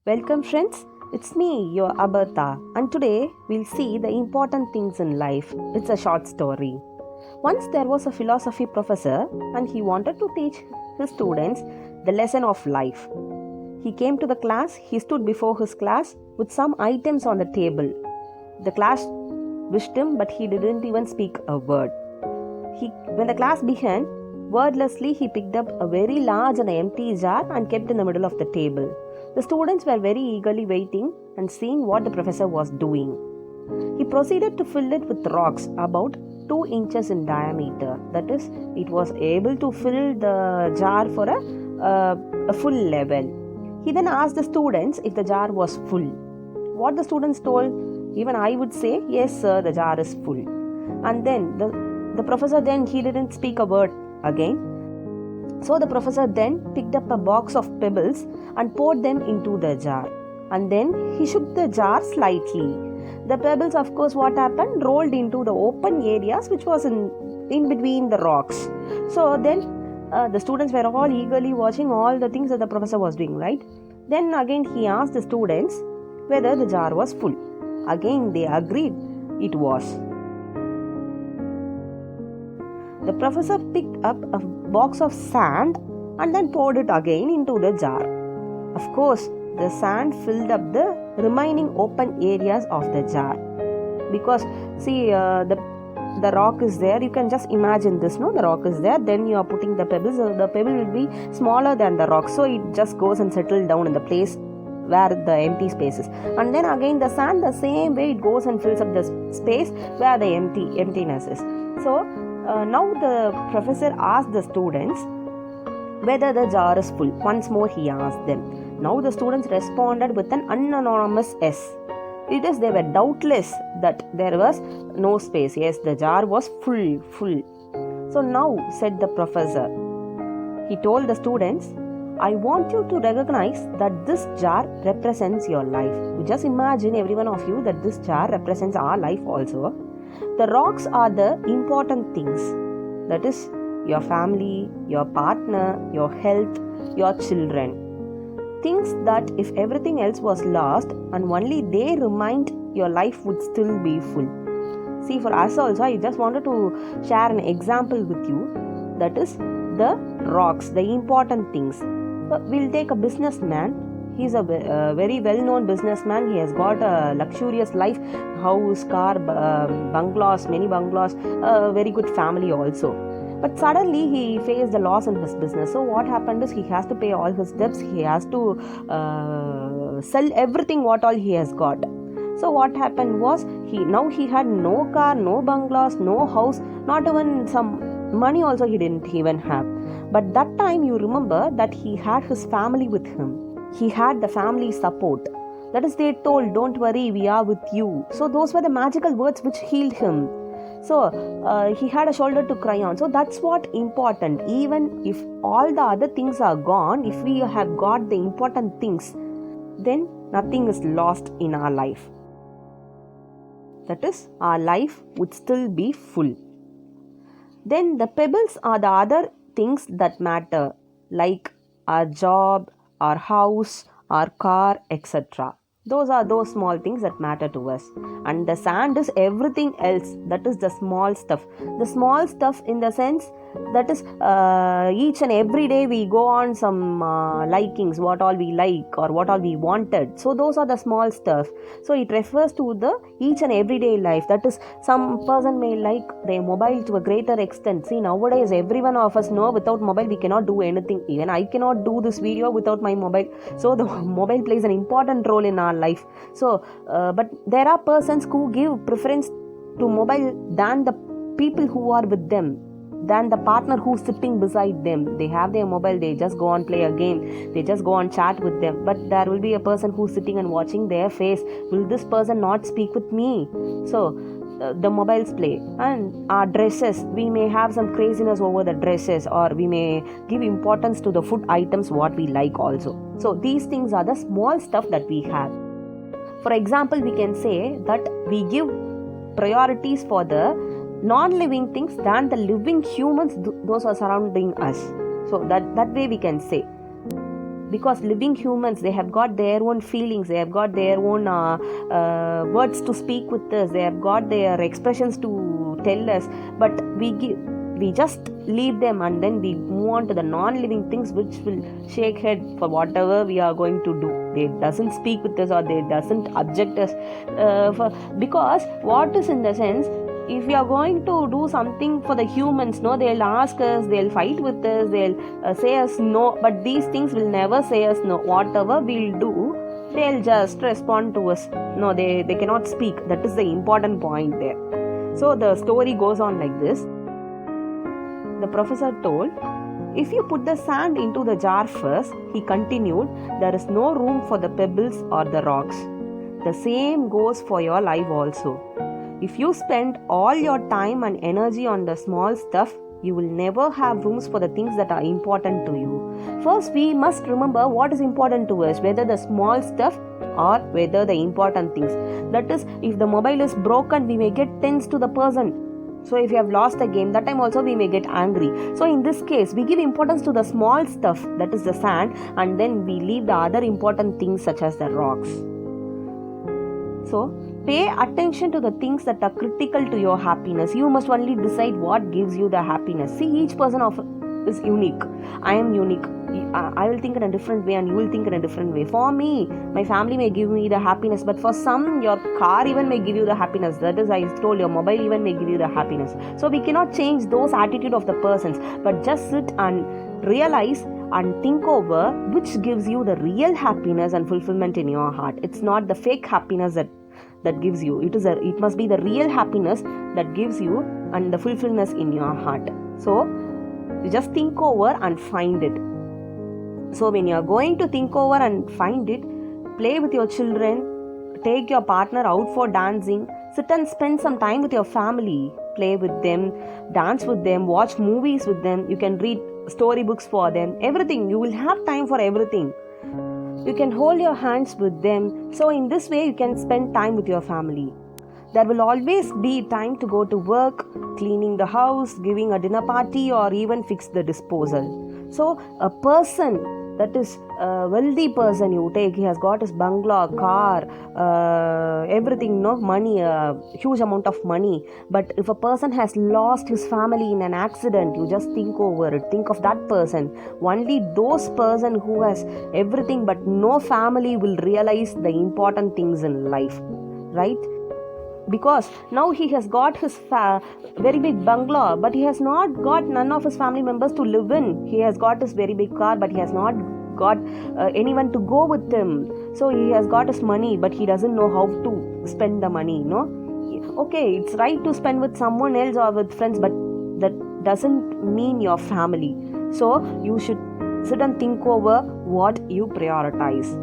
Welcome, friends. It's me, your Abertha, and today we'll see the important things in life. It's a short story. Once there was a philosophy professor, and he wanted to teach his students the lesson of life. He came to the class, he stood before his class with some items on the table. The class wished him, but he didn't even speak a word. When the class began, wordlessly he picked up a very large and empty jar and kept in the middle of the table. The students were very eagerly waiting and seeing what the professor was doing. He proceeded to fill it with rocks about 2 inches in diameter. That is, it was able to fill the jar for a full level. He then asked the students if the jar was full. What the students told, even I would say, yes sir, the jar is full. And then the professor he didn't speak a word again. So the professor then picked up a box of pebbles and poured them into the jar. And then he shook the jar slightly. The pebbles, of course, what happened? Rolled into the open areas which was in between the rocks. So then the students were all eagerly watching all the things that the professor was doing, right? Then again he asked the students whether the jar was full. Again they agreed it was. The professor picked up a box of sand and then poured it again into the jar. Of course, the sand filled up the remaining open areas of the jar. Because, see, the rock is there. You can just imagine this, no? The rock is there. Then you are putting the pebbles. The pebble will be smaller than the rock. So, it just goes and settles down in the place where the empty space is. And then again, the sand, the same way, it goes and fills up the space where the emptiness is. So, now the professor asked the students whether the jar is full. Once more he asked them. Now the students responded with an unanimous yes. It is, they were doubtless that there was no space. Yes, the jar was full. So now, said the professor, he told the students, I want you to recognize that this jar represents your life. Just imagine, every one of you, that this jar represents our life also. The rocks are the important things. That is, your family, your partner, your health, your children. Things that if everything else was lost and only they remained, your life would still be full. See, for us also, I just wanted to share an example with you. That is the rocks, the important things. So we'll take a businessman. He's a very well-known businessman. He has got a luxurious life, house, car, bungalows, many bungalows, a very good family also. But suddenly he faced a loss in his business. So what happened is he has to pay all his debts. He has to sell everything what all he has got. So what happened was he had no car, no bungalows, no house, not even some money also he didn't even have. But that time you remember that he had his family with him. He had the family support. That is, they told, don't worry, we are with you. So those were the magical words which healed him. So he had a shoulder to cry on. So that's what important. Even if all the other things are gone, if we have got the important things, then nothing is lost in our life. That is, our life would still be full. Then the pebbles are the other things that matter, like our job, our house, our car, etc. Those are those small things that matter to us. And the sand is everything else. That is the small stuff. The small stuff in the sense that is each and every day we go on some likings, what all we like or what all we wanted. So those are the small stuff. So it refers to the each and everyday life. That is, some person may like their mobile to a greater extent. See, nowadays every one of us know without mobile we cannot do anything. Even I cannot do this video without my mobile. So the mobile plays an important role in our life. So but there are persons who give preference to mobile than the people who are with them, than the partner who's sitting beside them. They have their mobile, they just go on play a game, they just go on chat with them. But there will be a person who's sitting and watching their face. Will this person not speak with me? So the mobiles play. And our dresses, we may have some craziness over the dresses, or we may give importance to the food items what we like also. So these things are the small stuff that we have. For example, we can say that we give priorities for the non-living things than the living humans, those are surrounding us. So that way we can say. because living humans, they have got their own feelings, they have got their own words to speak with us, they have got their expressions to tell us, but we just leave them and then we move on to the non-living things which will shake head for whatever we are going to do. They doesn't speak with us or they doesn't object us because what is in the sense, if we are going to do something for the humans, no, they'll ask us, they'll fight with us, they'll say us no, but these things will never say us no. Whatever we'll do, they'll just respond to us. No, they cannot speak. That is the important point there. So the story goes on like this. The professor told, if you put the sand into the jar first, he continued, there is no room for the pebbles or the rocks. The same goes for your life also. If you spend all your time and energy on the small stuff, you will never have rooms for the things that are important to you. First, we must remember what is important to us, whether the small stuff or whether the important things. That is, if the mobile is broken, we may get tense to the person. So if you have lost the game, that time also we may get angry. So in this case, we give importance to the small stuff, that is the sand, and then we leave the other important things such as the rocks. So pay attention to the things that are critical to your happiness. You must only decide what gives you the happiness. See, each person is unique. I am unique. I will think in a different way and you will think in a different way. For me, my family may give me the happiness, but for some, your car even may give you the happiness. That is, I told, your mobile even may give you the happiness. So we cannot change those attitude of the persons, but just sit and realize and think over which gives you the real happiness and fulfillment in your heart. It's not the fake happiness that gives you. It must be the real happiness that gives you and the fulfillment in your heart. So you just think over and find it. So when you are going to think over and find it, play with your children, take your partner out for dancing, sit and spend some time with your family, play with them, dance with them, watch movies with them, you can read storybooks for them, everything. You will have time for everything. You can hold your hands with them. So in this way, you can spend time with your family. There will always be time to go to work, cleaning the house, giving a dinner party, or even fix the disposal. So a person that is a wealthy person, you take, he has got his bungalow, car, everything, no money, a huge amount of money. But if a person has lost his family in an accident, you just think over it. Think of that person. Only those person who has everything but no family will realize the important things in life, right? Because now he has got his very big bungalow, but he has not got none of his family members to live in. He has got his very big car, but he has not got anyone to go with him. So he has got his money, but he doesn't know how to spend the money, no? Okay, it's right to spend with someone else or with friends, but that doesn't mean your family. So you should sit and think over what you prioritize.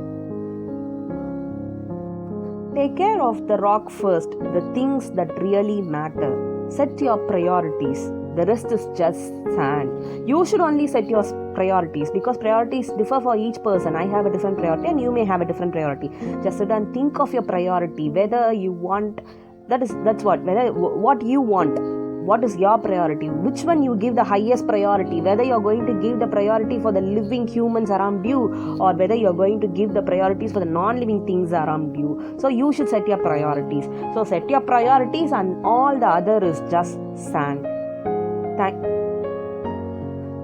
Take care of the rock first, the things that really matter. Set your priorities. The rest is just sand. You should only set your priorities because priorities differ for each person. I have a different priority and you may have a different priority. Just sit and think of your priority, whether you want, what you want. What is your priority? Which one you give the highest priority? Whether you are going to give the priority for the living humans around you or whether you are going to give the priorities for the non-living things around you. So you should set your priorities. So set your priorities and all the other is just sand.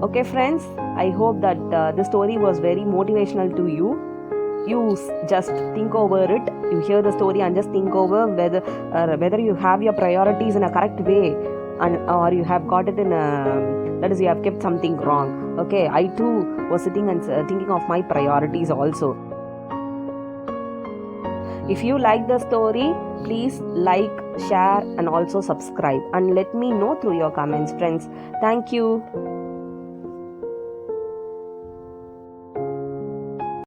Okay friends, I hope that the story was very motivational to you. You just think over it. You hear the story and just think over whether you have your priorities in a correct way or you have got it in that is, you have kept something wrong. Okay, I too was sitting and thinking of my priorities also. If you like the story, please like, share and also subscribe and let me know through your comments, friends. Thank you.